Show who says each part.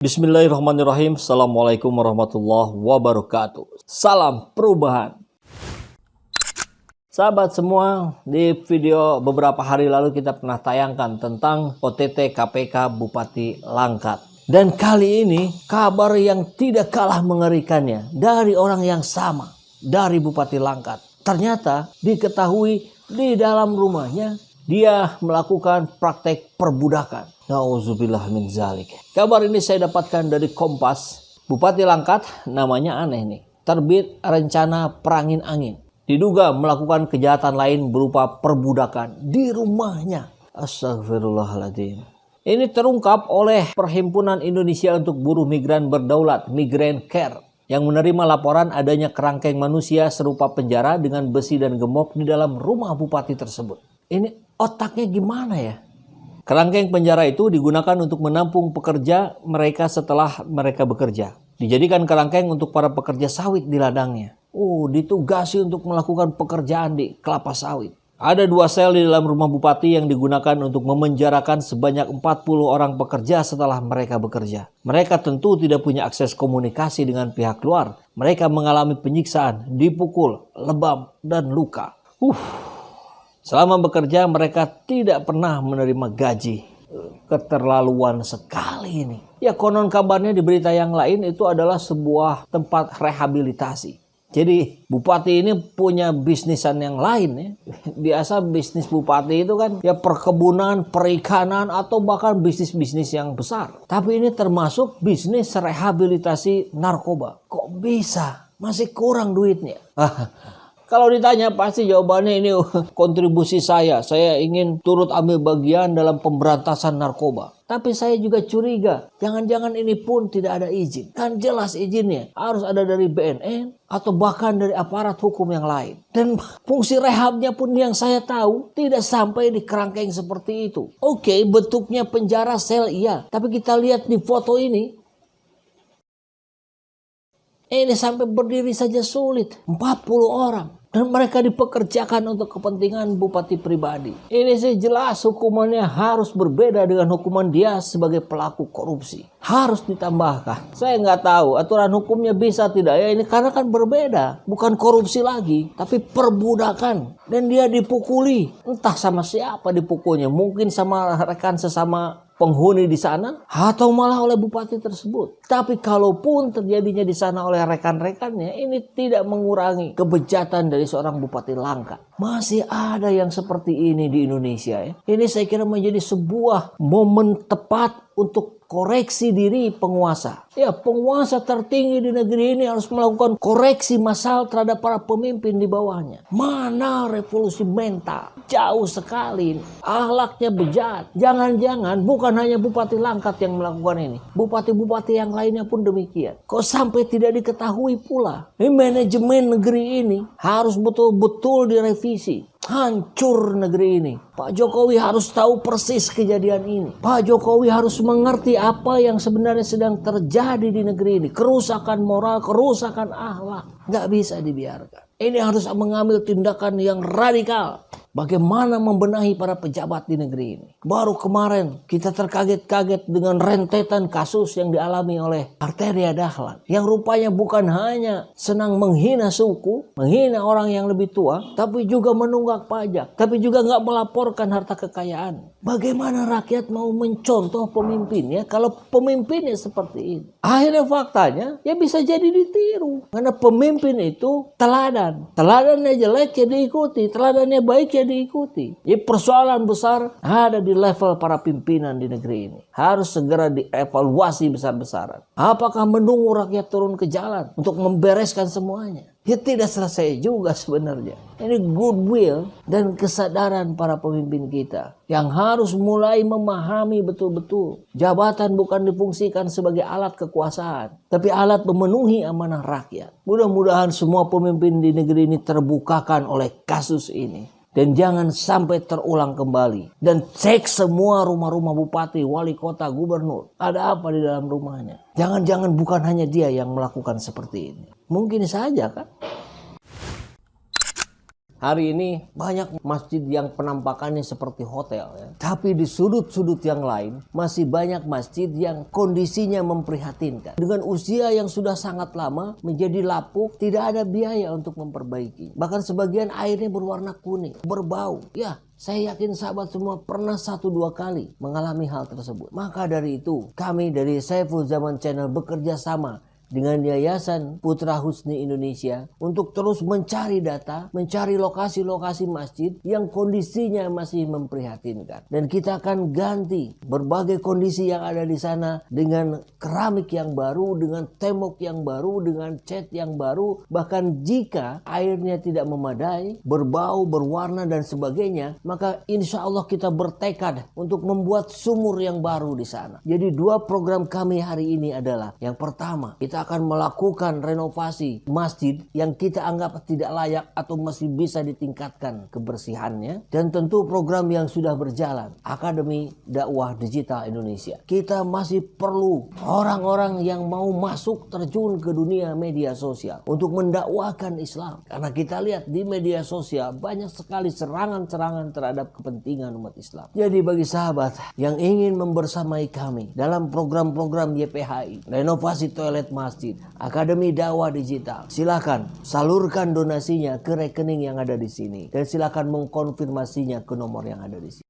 Speaker 1: Bismillahirrahmanirrahim. Assalamualaikum warahmatullahi wabarakatuh. Salam perubahan. Sahabat semua, di video beberapa hari lalu kita pernah tayangkan tentang OTT KPK Bupati Langkat. Dan kali ini kabar yang tidak kalah mengerikannya dari orang yang sama, dari Bupati Langkat. Ternyata diketahui di dalam rumahnya dia melakukan praktek perbudakan. Nauzubillah min zalik. Kabar ini saya dapatkan dari Kompas. Bupati Langkat namanya aneh nih. Terbit rencana perangin angin. Diduga melakukan kejahatan lain berupa perbudakan di rumahnya. Astagfirullahaladzim. Ini terungkap oleh Perhimpunan Indonesia untuk Buruh Migran Berdaulat, Migrant Care, yang menerima laporan adanya kerangkeng manusia serupa penjara dengan besi dan gemuk di dalam rumah bupati tersebut. Ini otaknya gimana ya? Kerangkeng penjara itu digunakan untuk menampung pekerja mereka setelah mereka bekerja. Dijadikan kerangkeng untuk para pekerja sawit di ladangnya. Ditugasi untuk melakukan pekerjaan di kelapa sawit. Ada 2 sel di dalam rumah bupati yang digunakan untuk memenjarakan sebanyak 40 orang pekerja setelah mereka bekerja. Mereka tentu tidak punya akses komunikasi dengan pihak luar. Mereka mengalami penyiksaan, dipukul, lebam, dan luka. Selama bekerja mereka tidak pernah menerima gaji. Keterlaluan sekali ini. Ya, konon kabarnya di berita yang lain itu adalah sebuah tempat rehabilitasi. Jadi bupati ini punya bisnisan yang lain ya. Biasa bisnis bupati itu kan ya perkebunan, perikanan, atau bahkan bisnis-bisnis yang besar. Tapi ini termasuk bisnis rehabilitasi narkoba. Kok bisa? Masih kurang duitnya. Kalau ditanya pasti jawabannya ini kontribusi saya. Saya ingin turut ambil bagian dalam pemberantasan narkoba. Tapi saya juga curiga, jangan-jangan ini pun tidak ada izin. Kan jelas izinnya harus ada dari BNN atau bahkan dari aparat hukum yang lain. Dan fungsi rehabnya pun yang saya tahu tidak sampai di kerangkeng seperti itu. Oke, bentuknya penjara sel iya. Tapi kita lihat di foto ini sampai berdiri saja sulit. 40 orang. Dan mereka dipekerjakan untuk kepentingan bupati pribadi. Ini sih jelas hukumannya harus berbeda dengan hukuman dia sebagai pelaku korupsi. Harus ditambahkan. Saya nggak tahu aturan hukumnya bisa tidak ya. Ini karena kan berbeda. Bukan korupsi lagi. Tapi perbudakan. Dan dia dipukuli. Entah sama siapa dipukulnya. Mungkin sama rekan sesama penghuni di sana atau malah oleh bupati tersebut. Tapi kalaupun terjadinya di sana oleh rekan-rekannya, ini tidak mengurangi kebejatan dari seorang bupati Langkat. Masih ada yang seperti ini di Indonesia ya. Ini saya kira menjadi sebuah momen tepat untuk koreksi diri penguasa. Ya, penguasa tertinggi di negeri ini harus melakukan koreksi massal terhadap para pemimpin di bawahnya. Mana revolusi mental? Jauh sekali. Akhlaknya bejat. Jangan-jangan bukan hanya Bupati Langkat yang melakukan ini. Bupati-bupati yang lainnya pun demikian. Kok sampai tidak diketahui pula? Manajemen negeri ini harus betul-betul direvisi. Hancur negeri ini. Pak Jokowi harus tahu persis kejadian ini. Pak Jokowi harus mengerti apa yang sebenarnya sedang terjadi di negeri ini. Kerusakan moral, kerusakan akhlak. Nggak bisa dibiarkan. Ini harus mengambil tindakan yang radikal. Bagaimana membenahi para pejabat di negeri ini. Baru kemarin kita terkaget-kaget dengan rentetan kasus yang dialami oleh Arteria Dahlan. Yang rupanya bukan hanya senang menghina suku, menghina orang yang lebih tua, tapi juga menunggak pajak. Tapi juga nggak melaporkan harta kekayaan. Bagaimana rakyat mau mencontoh pemimpinnya kalau pemimpinnya seperti ini? Akhirnya faktanya ya bisa jadi ditiru. Karena pemimpin itu teladan. Teladannya jelek ya diikuti. Teladannya baik ya diikuti. Jadi persoalan besar ada di level para pimpinan di negeri ini. Harus segera dievaluasi besar-besaran. Apakah menunggu rakyat turun ke jalan untuk membereskan semuanya? Ya tidak selesai juga sebenarnya. Ini goodwill dan kesadaran para pemimpin kita yang harus mulai memahami betul-betul jabatan bukan difungsikan sebagai alat kekuasaan, tapi alat memenuhi amanah rakyat. Mudah-mudahan semua pemimpin di negeri ini terbukakan oleh kasus ini. Dan jangan sampai terulang kembali. Dan cek semua rumah-rumah bupati, wali kota, gubernur. Ada apa di dalam rumahnya? Jangan-jangan bukan hanya dia yang melakukan seperti ini. Mungkin saja kan? Hari ini banyak masjid yang penampakannya seperti hotel ya. Tapi di sudut-sudut yang lain masih banyak masjid yang kondisinya memprihatinkan. Dengan usia yang sudah sangat lama menjadi lapuk, tidak ada biaya untuk memperbaiki. Bahkan sebagian airnya berwarna kuning, berbau. Ya, saya yakin sahabat semua pernah 1-2 kali mengalami hal tersebut. Maka dari itu, kami dari Saiful Zaman Channel bekerja sama dengan Yayasan Putra Husni Indonesia untuk terus mencari data, mencari lokasi-lokasi masjid yang kondisinya masih memprihatinkan. Dan kita akan ganti berbagai kondisi yang ada di sana dengan keramik yang baru, dengan tembok yang baru, dengan cat yang baru. Bahkan jika airnya tidak memadai, berbau, berwarna dan sebagainya, maka insya Allah kita bertekad untuk membuat sumur yang baru di sana. Jadi 2 program kami hari ini adalah, yang pertama, kita akan melakukan renovasi masjid yang kita anggap tidak layak atau masih bisa ditingkatkan kebersihannya. Dan tentu program yang sudah berjalan, Akademi Dakwah Digital Indonesia. Kita masih perlu orang-orang yang mau masuk terjun ke dunia media sosial untuk mendakwahkan Islam. Karena kita lihat di media sosial banyak sekali serangan-serangan terhadap kepentingan umat Islam. Jadi bagi sahabat yang ingin membersamai kami dalam program-program YPHI, renovasi toilet masjid, Akademi Dakwah Digital, silakan salurkan donasinya ke rekening yang ada di sini dan silakan mengkonfirmasinya ke nomor yang ada di sini.